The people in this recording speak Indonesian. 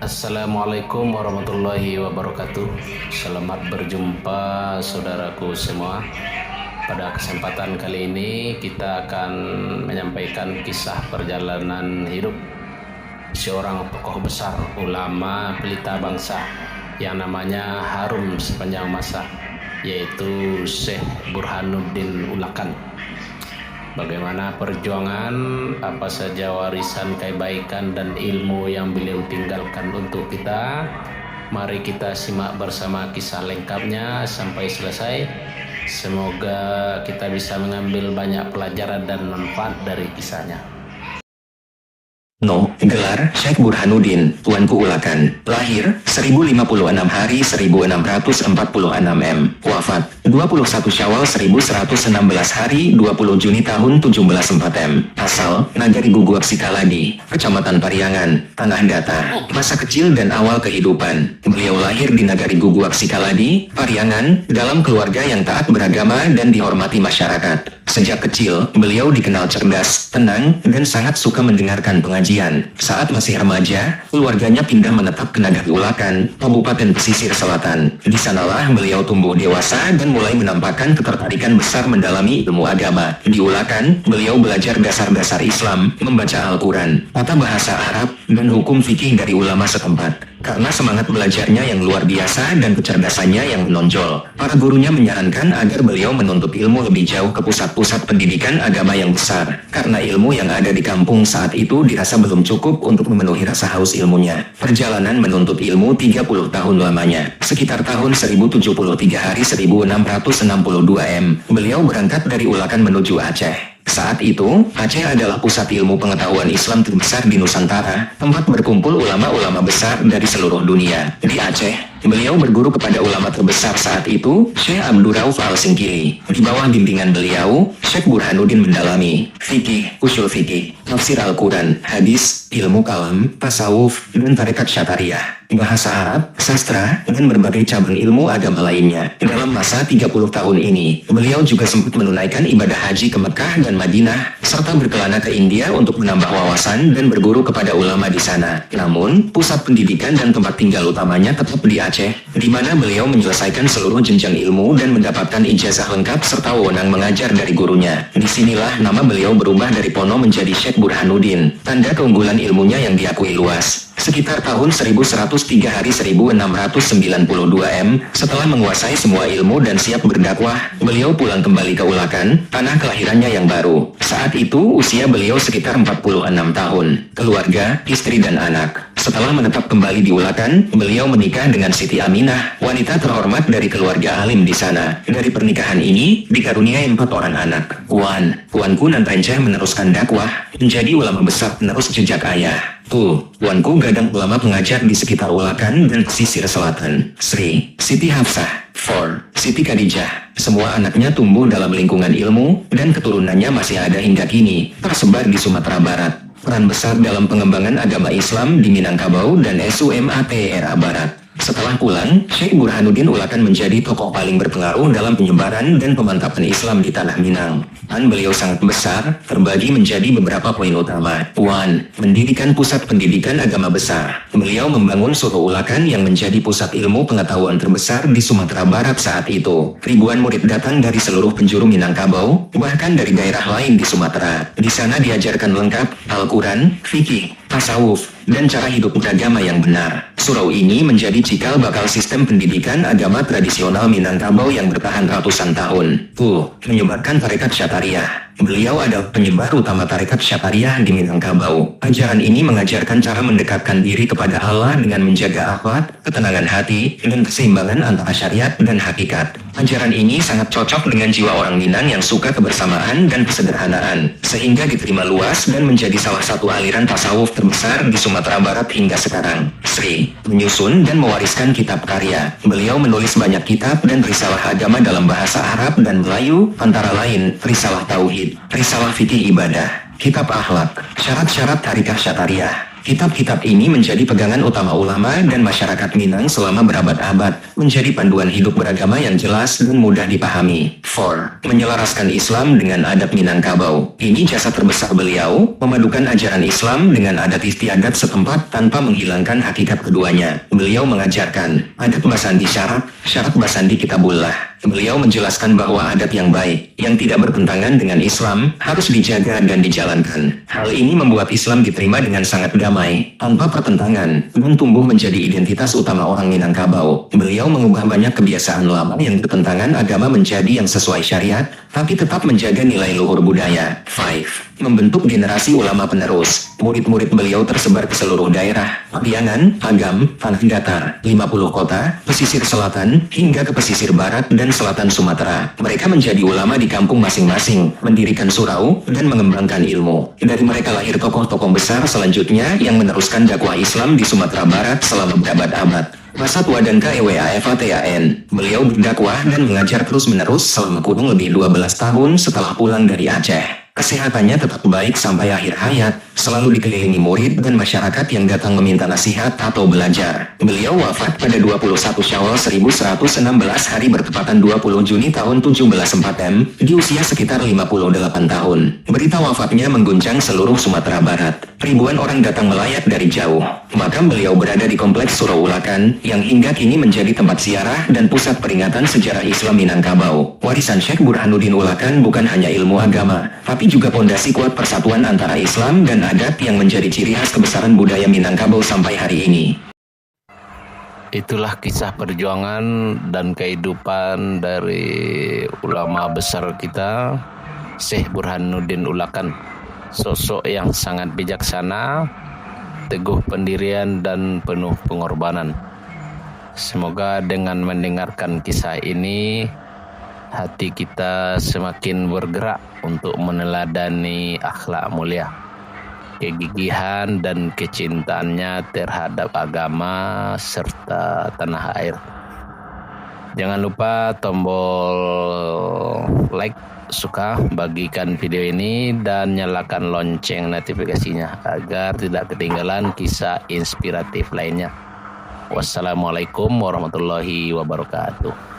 Assalamualaikum warahmatullahi wabarakatuh. Selamat berjumpa saudaraku semua. Pada kesempatan kali ini kita akan menyampaikan kisah perjalanan hidup seorang tokoh besar, ulama pelita bangsa yang namanya harum sepanjang masa, yaitu Syekh Burhanuddin Ulakan. Bagaimana perjuangan, apa saja warisan kebaikan dan ilmu yang beliau tinggalkan untuk kita. Mari kita simak bersama kisah lengkapnya sampai selesai. Semoga kita bisa mengambil banyak pelajaran dan manfaat dari kisahnya. Gelar Syekh Burhanuddin, Tuanku Ulakan. Lahir 1056 hari 1646 M. Wafat 21 Syawal 1116 hari 20 Juni tahun 1704 M. Asal Nagari Guguak Sikaladi, Kecamatan Pariangan, Tanah Datar. Masa kecil dan awal kehidupan. Beliau lahir di Nagari Guguak Sikaladi, Pariangan, dalam keluarga yang taat beragama dan dihormati masyarakat. Sejak kecil, beliau dikenal cerdas, tenang, dan sangat suka mendengarkan pengajian. Saat masih remaja, keluarganya pindah menetap ke Nagari Ulakan, Kabupaten Pesisir Selatan. Di sanalah beliau tumbuh dewasa dan mulai menampakkan ketertarikan besar mendalami ilmu agama. Di Ulakan, beliau belajar dasar-dasar Islam, membaca Al-Quran, tata bahasa Arab, dan hukum fikih dari ulama setempat. Karena semangat belajarnya yang luar biasa dan kecerdasannya yang menonjol, para gurunya menyarankan agar beliau menuntut ilmu lebih jauh ke pusat-pusat pendidikan agama yang besar. Karena ilmu yang ada di kampung saat itu dirasa belum cukup untuk memenuhi rasa haus ilmunya. Perjalanan menuntut ilmu 30 tahun lamanya. Sekitar tahun 1073 hari 1662 M, beliau berangkat dari Ulakan menuju Aceh. Saat itu, Aceh adalah pusat ilmu pengetahuan Islam terbesar di Nusantara, tempat berkumpul ulama-ulama besar dari seluruh dunia. Di Aceh, beliau berguru kepada ulama terbesar saat itu, Syekh Abdurrauf Al-Singkili. Di bawah bimbingan beliau, Syekh Burhanuddin mendalami fikih, usul fikih, tafsir Al-Quran, hadis, ilmu kalam, tasawuf, dan tarekat syatariyah, bahasa Arab, sastra, dan berbagai cabang ilmu agama lainnya. Dalam masa 30 tahun ini, beliau juga sempat menunaikan ibadah haji ke Mekah dan Madinah, serta berkelana ke India untuk menambah wawasan dan berguru kepada ulama di sana. Namun, pusat pendidikan dan tempat tinggal utamanya tetap di Aceh, di mana beliau menyelesaikan seluruh jenjang ilmu dan mendapatkan ijazah lengkap serta wewenang mengajar dari gurunya. Disinilah nama beliau berubah dari Pono menjadi Syekh Burhanuddin, tanda keunggulan ilmunya yang diakui luas. Sekitar tahun 1103 hari 1692 M, setelah menguasai semua ilmu dan siap berdakwah, beliau pulang kembali ke Ulakan, tanah kelahirannya yang baru. Saat itu usia beliau sekitar 46 tahun. Keluarga, istri dan anak. Setelah menetap kembali di Ulakan, beliau menikah dengan Siti Aminah, wanita terhormat dari keluarga alim di sana. Dari pernikahan ini, dikaruniai 4 orang anak. Puanku nan Renceh meneruskan dakwah, menjadi ulama besar penerus jejak ayah. Puanku Gadang ulama pengajar di sekitar Ulakan dan pesisir selatan. Siti Hafsah. Siti Khadijah. Semua anaknya tumbuh dalam lingkungan ilmu, dan keturunannya masih ada hingga kini, tersebar di Sumatera Barat. Peran besar dalam pengembangan agama Islam di Minangkabau dan Sumatera Barat. Setelah pulang, Syekh Burhanuddin Ulakan menjadi tokoh paling berpengaruh dalam penyebaran dan pemantapan Islam di Tanah Minang. Peran beliau sangat besar, terbagi menjadi beberapa poin utama. Mendirikan pusat pendidikan agama besar. Beliau membangun Surau Ulakan yang menjadi pusat ilmu pengetahuan terbesar di Sumatera Barat saat itu. Ribuan murid datang dari seluruh penjuru Minangkabau, bahkan dari daerah lain di Sumatera. Di sana diajarkan lengkap Al-Quran, fikih, tasawuf, dan cara hidup beragama yang benar. Surau ini menjadi cikal bakal sistem pendidikan agama tradisional Minangkabau yang bertahan ratusan tahun. Menyebarkan tarekat syatariyah. Beliau adalah penyebar utama tarekat syatariyah di Minangkabau. Ajaran ini mengajarkan cara mendekatkan diri kepada Allah dengan menjaga akhlak, ketenangan hati, dan keseimbangan antara syariat dan hakikat. Ajaran ini sangat cocok dengan jiwa orang Minang yang suka kebersamaan dan kesederhanaan, sehingga diterima luas dan menjadi salah satu aliran tasawuf terbesar di Sumatera Barat hingga sekarang. Menyusun dan mewariskan kitab karya. Beliau menulis banyak kitab dan risalah agama dalam bahasa Arab dan Melayu, antara lain Risalah Tauhid, Risalah Fikih Ibadah, Kitab Akhlak, Syarat-syarat Tarekat Syatariyah, Kitab-kitab ini menjadi pegangan utama ulama dan masyarakat Minang selama berabad-abad, menjadi panduan hidup beragama yang jelas dan mudah dipahami. 4. Menyelaraskan Islam dengan adat Minangkabau. Ini jasa terbesar beliau, memadukan ajaran Islam dengan adat istiadat setempat tanpa menghilangkan hakikat keduanya. Beliau mengajarkan adat basandi syarat basandi kitabullah. Beliau menjelaskan bahwa adat yang baik, yang tidak bertentangan dengan Islam, harus dijaga dan dijalankan. Hal ini membuat Islam diterima dengan sangat damai, tanpa pertentangan, dan tumbuh menjadi identitas utama orang Minangkabau. Beliau mengubah banyak kebiasaan lama yang bertentangan agama menjadi yang sesuai syariat, tapi tetap menjaga nilai luhur budaya. 5. Membentuk generasi ulama penerus. Murid-murid beliau tersebar ke seluruh daerah, Priangan, Agam, Tanah Datar, 50 kota, pesisir selatan, hingga ke pesisir barat dan selatan Sumatera. Mereka menjadi ulama di kampung masing-masing, mendirikan surau, dan mengembangkan ilmu. Dari mereka lahir tokoh-tokoh besar selanjutnya yang meneruskan dakwah Islam di Sumatera Barat selama berabad-abad. Masa tua dan KEWAFATAN. Beliau berdakwah dan mengajar terus-menerus selama kurang lebih 12 tahun setelah pulang dari Aceh. Kesehatannya tetap baik sampai akhir hayat, selalu dikelilingi murid dan masyarakat yang datang meminta nasihat atau belajar. Beliau wafat pada 21 Syawal 1116 hari bertepatan 20 Juni tahun 1704 M, di usia sekitar 58 tahun. Berita wafatnya mengguncang seluruh Sumatera Barat. Ribuan orang datang melayat dari jauh. Makam beliau berada di Kompleks Surau Ulakan, yang hingga kini menjadi tempat ziarah dan pusat peringatan sejarah Islam Minangkabau. Warisan Syekh Burhanuddin Ulakan bukan hanya ilmu agama, tapi juga pondasi kuat persatuan antara Islam dan adat yang menjadi ciri khas kebesaran budaya Minangkabau sampai hari ini. Itulah kisah perjuangan dan kehidupan dari ulama besar kita, Syekh Burhanuddin Ulakan. Sosok yang sangat bijaksana, teguh pendirian dan penuh pengorbanan. Semoga dengan mendengarkan kisah ini, hati kita semakin bergerak untuk meneladani akhlak mulia, kegigihan dan kecintaannya terhadap agama serta tanah air. Jangan lupa tombol like, suka, bagikan video ini, dan nyalakan lonceng notifikasinya agar tidak ketinggalan kisah inspiratif lainnya. Wassalamualaikum warahmatullahi wabarakatuh.